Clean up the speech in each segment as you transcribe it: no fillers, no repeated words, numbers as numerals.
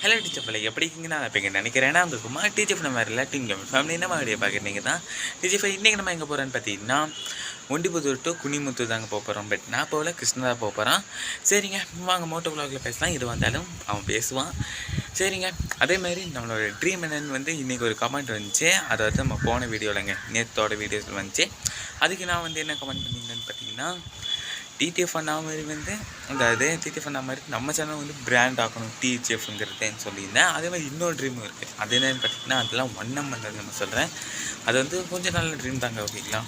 Hello DGF எப்படி இருக்கீங்கன்னா நான் இப்போ இங்கே நினைக்கிறேன்னா உங்களுக்கு டிஜிஎஃப் நம்ம ரிலேட்டிவ் ஃபேமிலி என்ன மாதிரி பார்க்குறீங்க தான் டிஜிஎஃப் இன்றைக்கி நம்ம எங்கே போகிறோன்னு பார்த்தீங்கன்னா ஒண்டிபுதூர் டு குனிமுத்தூர் தாங்க போகிறோம். பட் நான் போகல, கிருஷ்ணா தான் போகிறான். சரிங்க, வாங்க மோட்டோவ்லாகில் பேசலாம். இது வந்தாலும் அவன் பேசுவான். சரிங்க, அதேமாதிரி நம்மளோட ட்ரீம் என்னன்னு இன்றைக்கி ஒரு கமெண்ட் வந்துச்சு. அதை வந்து நம்ம போன வீடியோவில்ங்க நேற்றோட வீடியோஸில் வந்துச்சு. அதுக்கு நான் என்ன கமெண்ட் பண்ணியிருந்தேன்னு பார்த்தீங்கன்னா, டிடிஎஃப் அண்ணா மாதிரி அதாவது டிடிஎஃப் அண்ணா மாதிரி நம்ம சேனல் பிராண்ட் ஆக்கணும் டிஜிஎஃப்ங்கிறதுன்னு சொல்லியிருந்தேன். அதே மாதிரி இன்னொரு ட்ரீமும் இருக்குது. அது என்னென்னு பார்த்தீங்கன்னா, அதெல்லாம் வண்ணம் பண்ணுறது நம்ம சொல்கிறேன். அது கொஞ்சம் நல்ல ட்ரீம் தாங்க, ஓகேங்களா?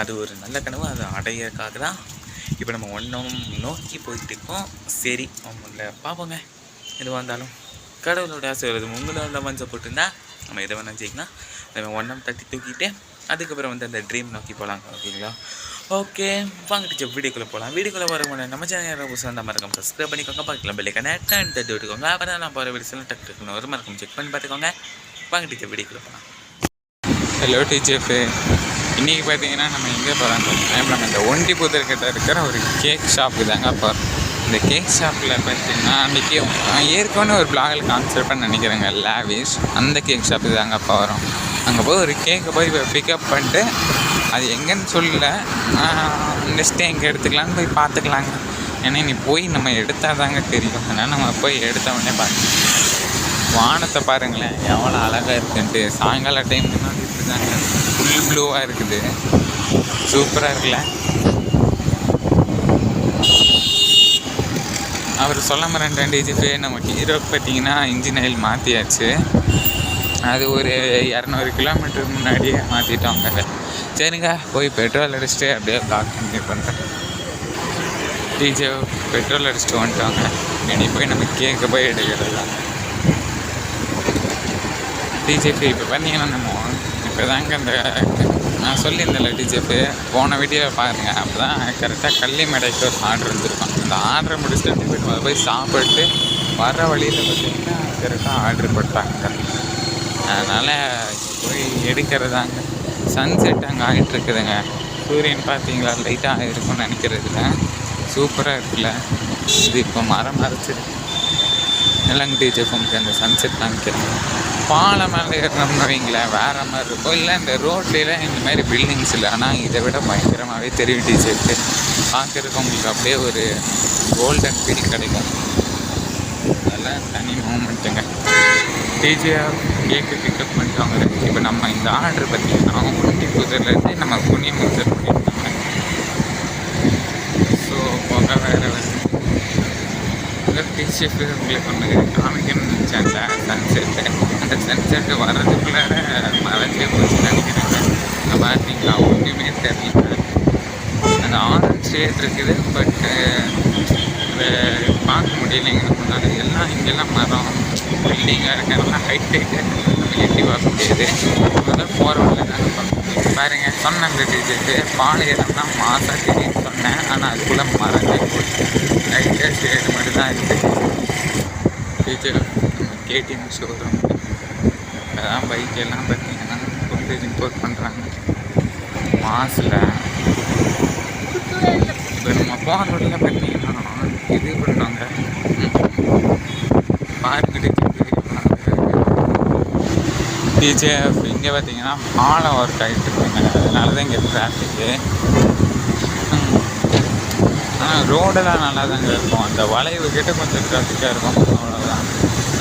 அது ஒரு நல்ல கனவு. அதை அடையிறதுக்காக தான் இப்போ நம்ம ஒன்றும் நோக்கி போயிட்டு இருக்கோம். சரி, அவங்கள பார்ப்போங்க. எதுவாக இருந்தாலும் கடவுளோட ஆசை வருது. உங்களோட மனசை போட்டுருந்தா நம்ம எதை வேணால் செய்யலாம். நம்ம ஒன்றும் தட்டி தூக்கிட்டு அதுக்கப்புறம் அந்த ட்ரீம் நோக்கி போகலாங்க, ஓகேங்களா? ஓகே, வாங்க டீச்சர் வீடியோக்குள்ளே போகலாம். வீடியோக்குள்ளே வரவங்க நம்ம சேனல் புதுசாக அந்த மறக்காம சப்ஸ்கிரைப் பண்ணிக்கோங்க. பார்க்கலாம் பெல்லைக்கான டர்ன் தட்டி விட்டுக்கோங்க. அப்புறம் நான் போகிற வீடியோஸ்லாம் டக்குன்னு ஒரு மறக்காம செக் பண்ணி பார்த்துக்கோங்க. வாங்க டீச்சர் வீடியோக்குள்ளே போகலாம். ஹலோ டிஜிஎஃப், இன்றைக்கி பார்த்தீங்கன்னா நம்ம எங்கே போகிறோம்னு பார்த்தீங்கன்னா, நம்ம இந்த ஒண்டிபுதூர் கிட்ட இருக்கிற ஒரு கேக் ஷாப்பு தாங்க. அப்போ இந்த கேக் ஷாப்பில் பார்த்தீங்கன்னா அன்றைக்கி ஏற்கனவே ஒரு பிளாகில் கான்செப்ட் பண்ண நினைக்கிறேங்க, லாவிஷ். அந்த கேக் ஷாப்பு தாங்க அப்போ வரும். அங்கே போய் ஒரு கேக்கை போய் பிக்கப் பண்ணிட்டு அது எங்கேன்னு சொல்லல, நெக்ஸ்ட்டு எங்கே எடுத்துக்கலான்னு போய் பார்த்துக்கலாங்க. ஏன்னா நீ போய் நம்ம எடுத்தால் தாங்க தெரியும். அதனால் நம்ம போய் எடுத்த உடனே பார்க்கலாம். வானத்தை பாருங்களேன் எவ்வளோ அழகாக இருக்குன்ட்டு. சாயங்கால டைம் முன்னாடி இருக்குதாங்க, ஃபுல் ப்ளூவாக இருக்குது. சூப்பராக இருக்குல்ல? அவர் சொல்ல மாட்டேன் டிஜிபி, நம்ம ஹீரோக்கு பார்த்தீங்கன்னா இன்ஜின் ஆயில் மாற்றியாச்சு. அது ஒரு 200 கிலோமீட்டருக்கு முன்னாடியே மாற்றிட்டோங்க. சரிங்க, போய் பெட்ரோல் அடிச்சுட்டு அப்படியே பிளாக் கண்டினியூ பண்ணுறேன். டிஜே பெட்ரோல் அடிச்சுட்டு வந்துட்டோங்க. இனி போய் நம்ம கேக்கை போய் எடுக்கிறது தான். டிஜேபி இப்போ பார்த்தீங்கன்னா நம்ம இப்போ தாங்க இந்த நான் சொல்லியிருந்தேன்ல டிஜேபி, போன வீடியோவில் பாருங்கள். அப்போ தான் கரெக்டாக கள்ளிமேடைக்கு ஒரு ஆர்டர் வந்துருக்கோம். அந்த ஆர்டரை முடிச்சுட்டு போய்ட்டு அதை போய் சாப்பிட்டு வர வழியில் பார்த்திங்கன்னா கரெக்டாக ஆர்டர் போட்டாங்க. அதனால் போய் எடுக்கிறதாங்க. சன்செட் அங்கே ஆகிட்டுருக்குதுங்க. சூரியன் பார்த்தீங்களா லைட்டாக இருக்கும்னு நினைக்கிறதுல சூப்பராக இருக்குல்ல. இது இப்போ மரம் மறைச்சிருக்கு எல்லாம் டிஜிஎஃப்க்கு அந்த சன்செட் காமிக்கிறேன். பாலை மேலே ஏறினோம்னு வைங்களேன் வேறு மாதிரி இருக்கும். இல்லை இந்த ரோட்லாம் இந்த மாதிரி பில்டிங்ஸ் இல்லை, ஆனால் இதை விட பயங்கரமாகவே தெரியும் டிஜிஎஃப்க்கு. பார்க்குறதுக்கு உங்களுக்கு அப்படியே ஒரு கோல்டன் ஃபீல் கிடைக்கும். அதெல்லாம் தனி மூமெண்ட்டுங்க. டிஜிஎஃப் கேக்கு பிக்கப் பண்ணிட்டாங்க. இப்போ நம்ம இந்த ஆர்டர் பார்த்திங்கன்னா ஒண்டிபுதூர்லேருந்து நம்ம குனிமுத்தூர் பண்ணியிருக்காங்க. ஸோ போக வேறு டிஜிஎஃப் உங்களுக்கு ஒன்று காமிக்கணும்னு நினச்சாங்க. சன்செட்டு அந்த சன்செட்டு வர்றதுக்குள்ளே மறைஞ்சே போச்சு நினைக்கிறாங்க. பார்த்தீங்களா ஒன்றுமே தெரியல. அந்த ஆரஞ்ச் ஷேட் இருக்குது, பட்டு பார்க்க முடியலைங்க. முன்னாடி எல்லாம் இங்கெல்லாம் மரம் பில்டிங்காக இருக்கிறதெல்லாம் ஹைடெக்கு நம்ம எட்டி பார்க்க முடியாது. அதெல்லாம் போகிறவங்கள நாங்கள் பார்க்க பாருங்கள். சொன்னேன் டிஜிட்டு பாளையம்னா மாசாக தெரியும்னு சொன்னேன், ஆனால் அதுக்குள்ளே மரஞ்சே போச்சு. லைட்டாக ஷேடு மட்டும் தான் இருக்குது. டிஜி கேடிஎம் ஷோரூம் அதான் பைக்கெல்லாம் பார்த்தீங்கன்னா கொண்டு இம்போர்ட் பண்ணுறாங்க மாசில். இப்போ நம்ம போகிற ரோட்டில் பார்த்தீங்கன்னா இது பண்ணுறாங்க பாருங்க. டிஜிஎஃப் இங்கே பார்த்தீங்கன்னா பாலம் ஒர்க் ஆகிட்டு இருக்குங்க, அதனால தான் இங்கே டிராஃபிக்கு. ஆனால் ரோடெல்லாம் நல்லா தாங்க இருக்கும். அந்த வளைவு கிட்ட கொஞ்சம் டிராஃபிக்காக இருக்கும், அவ்வளோதான்.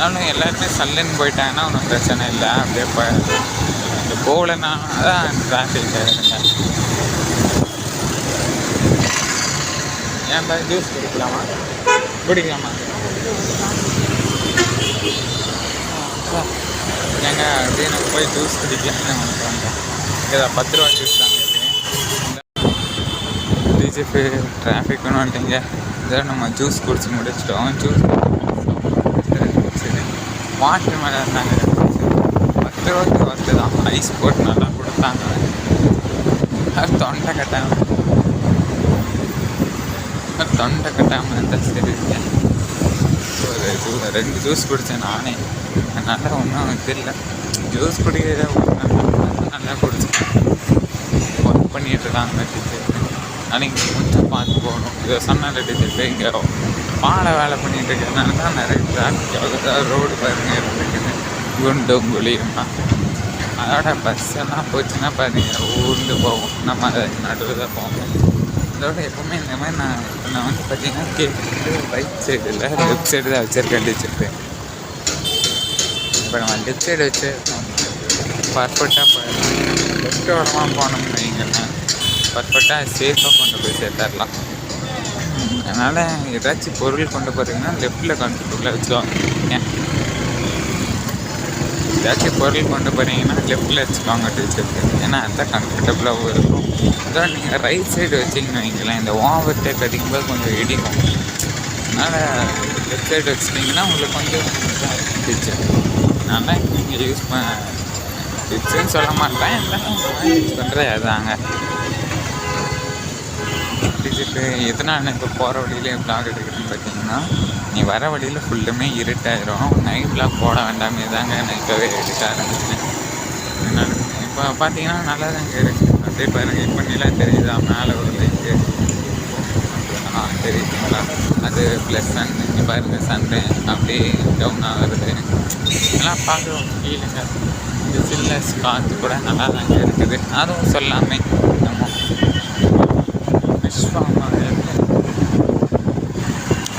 அதனால எல்லாருமே சல்லுன்னு போயிட்டாங்கன்னா ஒன்றும் பிரச்சனை இல்லை. அப்படியே இந்த போகலன்னா தான் டிராஃபிக்காக இருக்குங்க. ஏன்டா ஜூஸ் குடிக்கலாமா? ஏங்க அப்படியே நம்ம போய் ஜூஸ் குடிக்கலாம்னு நமக்கு வந்தோம். இங்கே 10 ரூபா ஜூஸ் தாங்க இது. டிஜிபி டிராஃபிக் ஒன்று வந்துட்டீங்க. இதை நம்ம ஜூஸ் குடிச்சு முடிச்சிட்டோம். ஜூஸ் சரி வாட்டர் மேலே இருந்தாங்க. 10 ரூபாய்க்கு வந்து தான் ஐஸ் போட்டு நல்லா கொடுத்தாங்க. தொண்டை கட்டாமல் இருந்தால் சரி. ஒரு 2 ஜூஸ் குடித்தேன் நானே, அதனால் ஒன்றும் தெரியல. ஜூஸ் குடிக்கிறத நல்லா குடிச்சேன். ஒர்க் பண்ணிகிட்டு இருக்காங்க டீச்சர். ஆனால் இங்கே கொஞ்சம் பார்த்து போகணும். இதை சொன்ன டீச்சர் இங்கே பாலை வேலை பண்ணிகிட்டு இருக்கிறதுனால தான் நிறைய டிராஃபிக் ஆகுது. ரோடு பாருங்க இருக்குது குண்டும் குழியுமா. அதோட பஸ் எல்லாம் போச்சுன்னா பாருங்க ஊர்ந்து போவோம். நம்ம அதை நடுவில் தான் போவோம். அதோட எப்போவுமே இந்த மாதிரி நான் வந்து பார்த்தீங்கன்னா கேட்டு ரைட் சைடு இல்லை லெஃப்ட் சைடு தான் வச்சுருக்கேன் வச்சுருப்பேன். இப்போ நம்ம லெஃப்ட் சைடு வச்சு பர்ஃபெக்டாக லெஃப்ட் ஓரமாக போனோம்னு வைங்களேன், பர்ஃபெக்டாக சேஃபாக கொண்டு போய் சேர்த்துடலாம். அதனால் ஏதாச்சும் பொருள் கொண்டு போகிறீங்கன்னா லெஃப்டில் கொண்டு வச்சுக்கோங்க. ஏதாச்சும் பொருள் கொண்டு போகிறீங்கன்னா லெஃப்டில் வச்சுக்கோங்க டீச்சருக்கு. ஏன்னா அதுதான் கம்ஃபர்டபுளாகவும் இருக்கும். அதான் நீங்கள் ரைட் சைடு வச்சிங்கன்னு வைங்களேன், இந்த ஓவர் டேக் அடிக்கும்போது கொஞ்சம் இடிக்கும். அதனால் லெஃப்ட் சைடு வச்சிட்டிங்கன்னா உங்களுக்கு கொஞ்சம் டீச்சர். அதனால் நீங்கள் யூஸ் டிப்ஸுன்னு சொல்ல மாட்டேன், இருந்தாலும் யூஸ் பண்ணுறது அதுதாங்க. டிஜிட்டு எதனால் இப்போ போகிற வழியிலே ப்ளாக் எடுக்கிறேன்னு பார்த்தீங்கன்னா, நீ வர வழியில் ஃபுல்லுமே இருட்டாயிரும். நைட் ப்ளாக் போட வேண்டாமே தாங்க நான் இப்போவே எடுக்க ஆரம்பிச்சேன். அதனால் இப்போ பார்த்தீங்கன்னா நல்லா தாங்க இருக்குது. அப்படியே பாருங்கள், இப்போ நிலம் தெரியுதா மேலே ஒரு லைட்டு தெரியுதுங்களா, அது ப்ளஸ் சன்னு. இங்கே பாருங்கள் சன்னு அப்படியே டவுன் ஆகுறது, இதெல்லாம் பார்க்க ஃபீலுங்க. இந்த சில்லஸ் காற்று கூட நல்லா தாங்க இருக்குது. அதுவும் சொல்லாமே நம்ம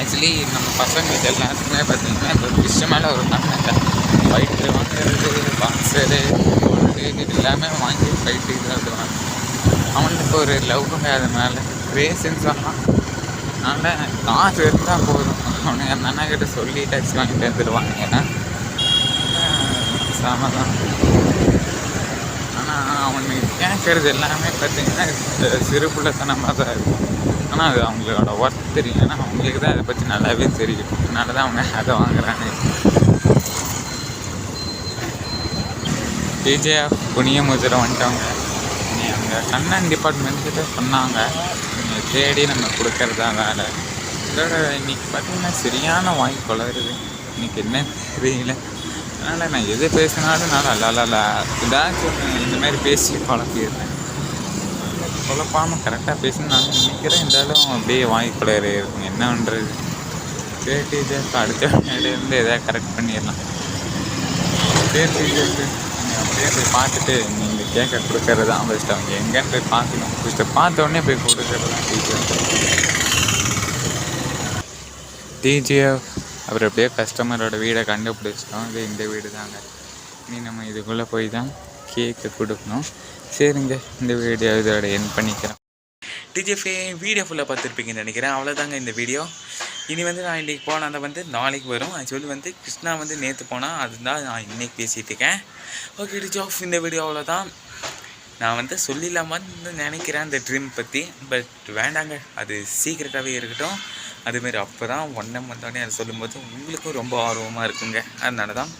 ஆக்சுவலி நம்ம பசங்களுக்கு எல்லாத்துக்குமே பார்த்திங்கன்னா இந்த விஷயம் மேலே ஒரு கண்ணை ஃபைட்டு வாங்குறது, பாக்ஸரு இது எல்லாமே வாங்கி ஃபைட்டு இதாக விடுவாங்க. அவனுக்கு ஒரு லவ்வுங்க அது மேலே ரேஸுன்னு சொன்னான். அதனால் காசு இருந்தால் போதும், அவனுக்கு அந்த அண்ணா கிட்ட சொல்லி டேக்ஸ் வாங்கிட்டு வந்துடுவாங்க. ஏன்னா சமதான். ஆனால் அவனுக்கு கேட்குறது எல்லாமே பார்த்திங்கன்னா சிறு பிள்ளைத்தனமாக தான் இருக்கும். ஆனால் அது அவங்களோட ஒர்க் தெரியும். ஏன்னா அவங்களுக்கு தான் அதை பற்றி நல்லாவே தெரியும். அதனால தான் அவங்க அதை வாங்குறாங்க. TGF குனியமுத்தூர் வந்துட்டவங்க. அவங்க கண்ணன் டிபார்ட்மெண்ட்கிட்ட சொன்னாங்க, நீங்கள் தேடி நம்ம கொடுக்கறதா வேலை. இதோட இன்றைக்கி பார்த்திங்கன்னா சரியான வாய் குளருது. இன்றைக்கி என்ன தெரியல. அதனால் நான் எது பேசினாலும் நல்லா ஏதாச்சும் இந்தமாதிரி பேசி குழப்பிடுறேன். குழப்பாமல் கரெக்டாக பேசணும்னு நான் நினைக்கிறேன். இருந்தாலும் அப்படியே வாய் குளறி இருக்கும். என்ன பண்ணுறது, கேட்டு அடுத்த இடையிலேருந்து எதாவது கரெக்ட் பண்ணிடலாம். கேட்டு நீங்கள் அப்படியே போய் பார்த்துட்டு நீங்கள் கேட்க கொடுக்கறது தான் பெஸ்ட். அவங்க எங்கேன்னு போய் பார்க்கணும். ஃபஸ்ட்டு பார்த்த உடனே போய் கொடுக்கறது தான் TGF. அப்புறம் எப்படியோ கஸ்டமரோட வீடை கண்டுபிடிச்சிட்டோம். இது இந்த வீடு தாங்க. இனி நம்ம இதுக்குள்ளே போய் தான் கேக்கு கொடுக்கணும். சரிங்க, இந்த வீடியோ இதோட என் பண்ணிக்கிறேன். TGF வீடியோ ஃபுல்லாக பார்த்துருப்பீங்கன்னு நினைக்கிறேன். அவ்வளோதாங்க இந்த வீடியோ. இனி வந்து நான் இன்றைக்கி போனால் வந்து நாளைக்கு வரும். ஆக்சுவலி வந்து கிருஷ்ணா வந்து நேற்று போனால் அதுதான் நான் இன்றைக்கி பேசிகிட்டு இருக்கேன். ஓகே TGF, இந்த வீடியோ அவ்வளோதான். நான் வந்து சொல்லிடலாமான்னு நினைக்கிறேன் அந்த ட்ரீம் பற்றி. பட் வேண்டாங்க, அது சீக்கிரட்டாகவே இருக்கட்டும். அதுமாரி அப்போ தான் வந்தோடனே அதை சொல்லும்போது உங்களுக்கும் ரொம்ப ஆர்வமாக இருக்குங்க. அதனால தான்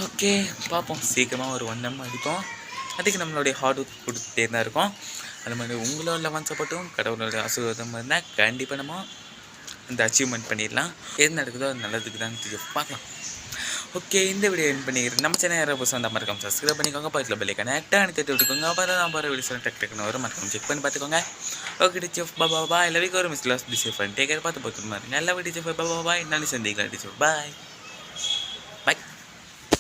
ஓகே பார்ப்போம். சீக்கிரமாக ஒரு அடிப்போம். அதுக்கு நம்மளுடைய ஹார்ட் ஒர்க் கொடுத்துட்டே தான் இருக்கோம். அது மாதிரி உங்களோட லெவன் சப்போர்ட்டும் கடவுளோட ஆசீர்வாதம் இருந்தால் கண்டிப்பாக நம்ம அந்த அச்சீவ்மெண்ட் பண்ணிடலாம். எது நடக்குதோ அது நல்லதுக்கு தான் பார்க்கலாம். ஓகே, இந்த வீடியோ என் பண்ணிக்கிறேன். நம்ம சேனல் யாராவது புதுசாக வந்தால் மறக்காம சப்ஸ்கிரைப் பண்ணிக்கோங்க. பக்கத்தில் பெல்லைக்கான தட்டி விட்டுக்கோங்க. அப்புறம் நான் போகிற வீடியோஸ் டக்குன்னு வரும். மறக்காம செக் பண்ணி பார்த்துக்கோங்க. ஓகே TGF, பாய். எல்லாருக்கும் ஒரு மிஸ்லாஸ் டிசேஃப் டேக் கேர். பார்த்து மாதிரி நல்ல TGF, பாய். நாளைக்கு சந்திக்கலாம் TGF, பாய்.